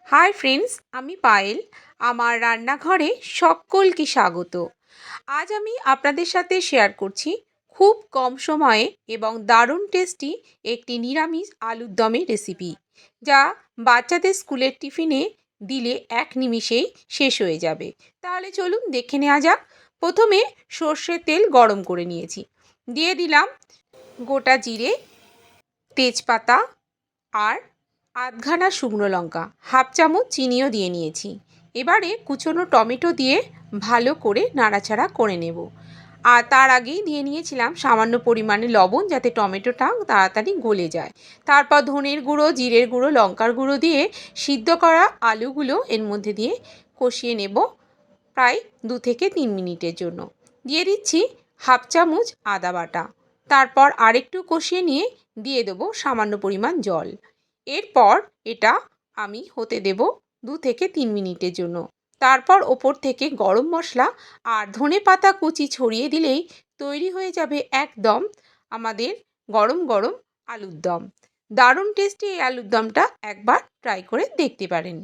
Hi friends, আমি পায়েল। আমার রান্নাঘরে সকলকে স্বাগত। আজ আমি আপনাদের সাথে শেয়ার করছি খুব কম সময়ে এবং দারুণ টেস্টি একটি নিরামিষ আলুর দমের রেসিপি, যা বাচ্চাদের স্কুলের টিফিনে দিলে এক নিমিষেই শেষ হয়ে যাবে। তাহলে চলুন দেখে নেওয়া যাক। প্রথমে সর্ষের তেল গরম করে নিয়েছি, দিয়ে দিলাম গোটা জিরে, তেজপাতা আর আধখানা শুকনো লঙ্কা, হাফ চামচ চিনিও দিয়ে নিয়েছি। এবারে কুচনো টমেটো দিয়ে ভালো করে নাড়াচাড়া করে নেব। আর তার আগেই দিয়ে নিয়েছিলাম সামান্য পরিমাণে লবণ, যাতে টমেটোটা তাড়াতাড়ি গলে যায়। তারপর ধনের গুঁড়ো, জিরের গুঁড়ো, লঙ্কার গুঁড়ো দিয়ে সিদ্ধ করা আলুগুলো এর মধ্যে দিয়ে কষিয়ে নেব প্রায় 2 থেকে 3 মিনিটের জন্য। দিয়ে দিচ্ছি হাফ চামচ আদা বাটা। তারপর আরেকটু কষিয়ে নিয়ে দিয়ে দেবো সামান্য পরিমাণ জল। এরপর এটা আমি হতে দেব 2 থেকে 3 মিনিটের জন্য। তারপর ওপর থেকে গরম মশলা আর ধনেপাতা কুচি ছড়িয়ে দিলেই তৈরি হয়ে যাবে একদম আমাদের গরম গরম আলুর দম। দারুণ টেস্টি এই আলুর দমটা একবার ট্রাই করে দেখতে পারেন।